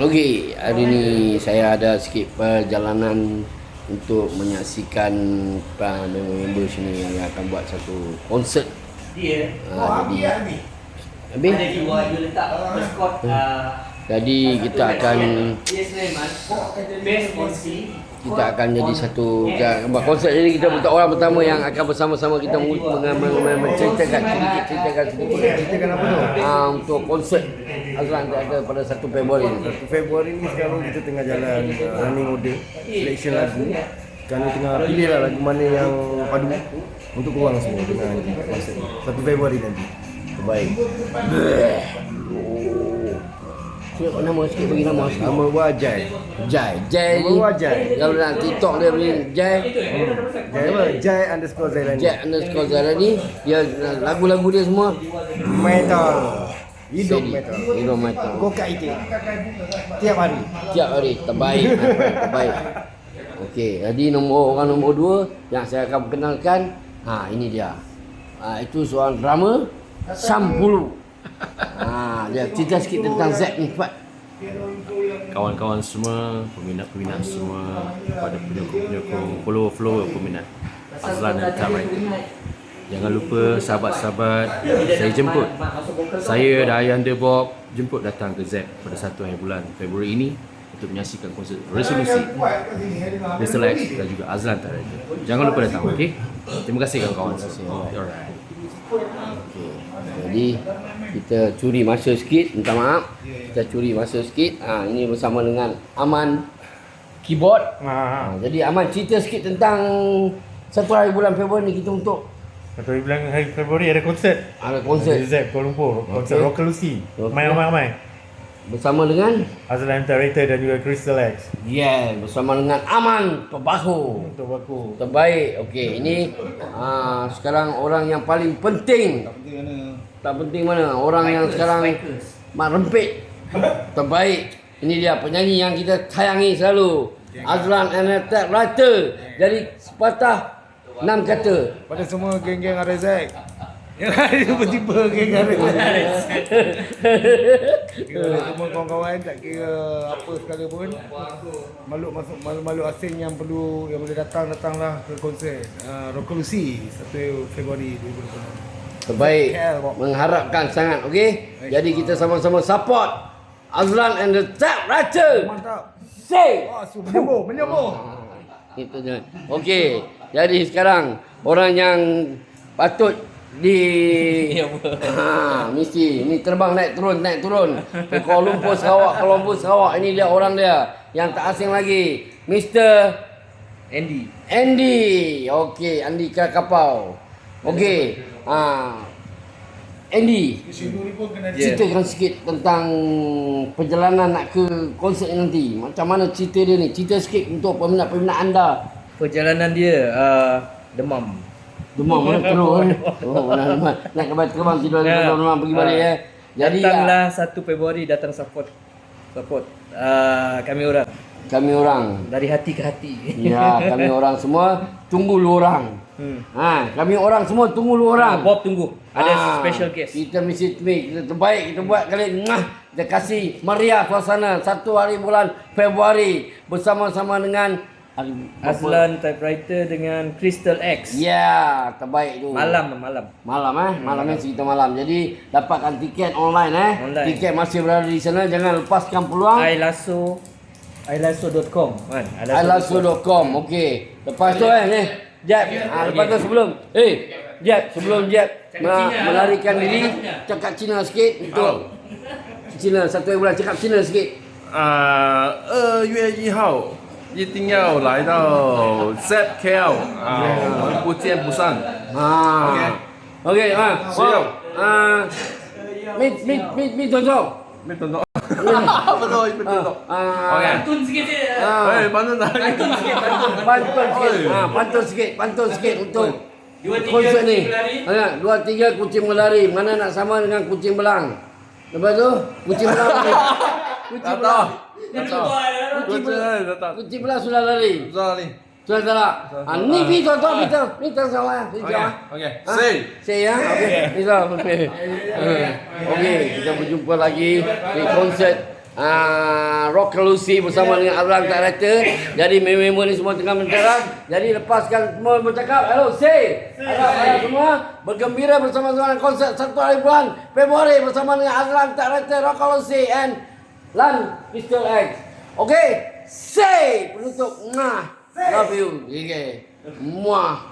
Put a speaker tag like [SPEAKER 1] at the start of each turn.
[SPEAKER 1] Okey, hari ni saya ada sikit perjalanan untuk menyaksikan member-member sini yang akan buat satu konsert. Jadi habis jadi kita akan jadi satu konsert. Jadi kita buat orang pertama yang akan bersama-sama kita menceritakan sedikit
[SPEAKER 2] apa tu?
[SPEAKER 1] Untuk konsert Azlan ada pada 1 Februari ni.
[SPEAKER 2] 1 Februari ni sekarang kita tengah jalan running order selection lagu. Kami tengah pilih lah lagu mana yang padu untuk korang semua dengan konsert 1 Februari nanti.
[SPEAKER 1] Baik. Siapa nama sikit, bagi nama sikit.
[SPEAKER 2] Nama Wajai.
[SPEAKER 1] Jai
[SPEAKER 2] Nama
[SPEAKER 1] ni.
[SPEAKER 2] Wajai.
[SPEAKER 1] Kalau dalam TikTok dia beli Jai.
[SPEAKER 2] Jai apa? Jai_Zailani.
[SPEAKER 1] Jai_Zailani. Dia lagu-lagu dia semua
[SPEAKER 2] Metal. Hidup metal.
[SPEAKER 1] Hidup metal.
[SPEAKER 2] Kokak itu. Tiap hari.
[SPEAKER 1] Tiap hari terbaik. Terbaik. Okey, jadi orang nombor 2 yang saya akan perkenalkan, ini dia. Itu seorang drama Sampulu. Dia cerita sikit tentang Z ni, cepat.
[SPEAKER 3] Kawan-kawan semua, peminat-peminat semua, kepada penyokong, follower peminat Azlan dan Tab Writer. Jangan lupa sahabat-sahabat, saya jemput. Saya dan Ayanda Bob jemput datang ke Z pada 1 bulan Februari ini untuk menyaksikan konsert Resolusi Mr. Lex dan juga Azlan Tab Writer. Jangan lupa datang, okey? Terima kasih kawan-kawan. Alright.
[SPEAKER 1] Jadi kita curi masa sikit, minta maaf. Kita curi masa sikit. Ini bersama dengan Aman keyboard. Jadi Aman cerita sikit tentang 1 bulan Februari ni kita untuk
[SPEAKER 4] 1 bulan Februari ada konsert.
[SPEAKER 1] ada konsert
[SPEAKER 4] Di ZEP Kuala Lumpur. Konsert Resolusi. Ramai-ramai.
[SPEAKER 1] bersama dengan
[SPEAKER 4] Azlan Tab Writer dan juga Crystal X.
[SPEAKER 1] bersama dengan Aman Pebahu.
[SPEAKER 4] Untuk aku.
[SPEAKER 1] Terbaik. Okey, ini sekarang orang yang paling penting. Tak penting mana? Orang yang sekarang mak rempit. Terbaik. Ini dia penyanyi yang kita sayangi selalu. Azlan and Tab Writer. Jadi sepatah 6 kata.
[SPEAKER 2] Pada semua geng-geng RZ. Yang ada tiba-tiba geng RZ. Semua kawan-kawan tak kira apa sekalipun, makhluk asing yang boleh datanglah ke konsert Resolusi 1 Februari 2026.
[SPEAKER 1] Terbaik. Mengharapkan sangat. Okey. Jadi kita sama-sama support Azlan and the Tab Writer.
[SPEAKER 2] Mantap.
[SPEAKER 1] Say.
[SPEAKER 2] Menyambung.
[SPEAKER 1] Itu je. Okey. Jadi sekarang orang yang patut mesti ni terbang naik turun ke Kuala Lumpur Sarawak. Ini dia orang dia yang tak asing lagi, Mr. Andy. Okey, Andika Kapau. Okey. Andy, ceritakan sikit tentang perjalanan nak ke konsert nanti. Macam mana cerita dia ni? Cerita sikit untuk peminat-peminat anda.
[SPEAKER 5] Perjalanan dia demam
[SPEAKER 1] Mana turun. Nak kembali terbang tidur demam pergi balik ya. Jadi
[SPEAKER 5] datanglah 1 Februari, datang support kami orang dari hati ke hati.
[SPEAKER 1] Ya, kami orang semua tunggu lu orang. Kami orang semua tunggu lu orang.
[SPEAKER 5] Bob tunggu. Ada special guest.
[SPEAKER 1] Kita mesti kita terbaik kita buat kali kita kasih meriah suasana 1 bulan Februari bersama-sama dengan
[SPEAKER 5] Azlan Tab Writer dengan Crystal X.
[SPEAKER 1] Ya, terbaik tu.
[SPEAKER 5] Malam.
[SPEAKER 1] Malamnya cerita malam. Jadi dapatkan tiket online.
[SPEAKER 5] Online.
[SPEAKER 1] Tiket masih berada di sana, jangan lepaskan peluang.
[SPEAKER 5] iLasso.com kan.
[SPEAKER 1] iLasso.com. Okey. Lepas tu ni Jeb, lepas tu sebelum Jeb melarikan diri, cakap Cina sikit untuk Cina 1 bulan, cakap Cina sikit.
[SPEAKER 3] 2月1号一定要来到 ZEP KL 我们不见不散。
[SPEAKER 1] Okey. Mi tonton.
[SPEAKER 3] Betul. Okey.
[SPEAKER 1] Pantun sikit untuk konsert ni. 2 3 kucing berlari. Mana nak sama dengan kucing belang? Lepas tu kucing belang ni. Kucing belang. Kucing belang sudah lari. Sudah tak? Ni Peter salah.
[SPEAKER 3] Okey.
[SPEAKER 1] Say ya. Okey. Okey, kita berjumpa lagi di konsert Rock Lucy bersama dengan Azlan Director. Jadi member ni semua tengah mencerah. Jadi lepaskan semua bercakap. Hello, say. Harap semua bergembira bersama-sama dengan konsert 1 hari bulan Februari bersama dengan Azlan Director, Rock Lucy and Lan Crystal X. Okay, say penutup. Love you. Okay. Muah.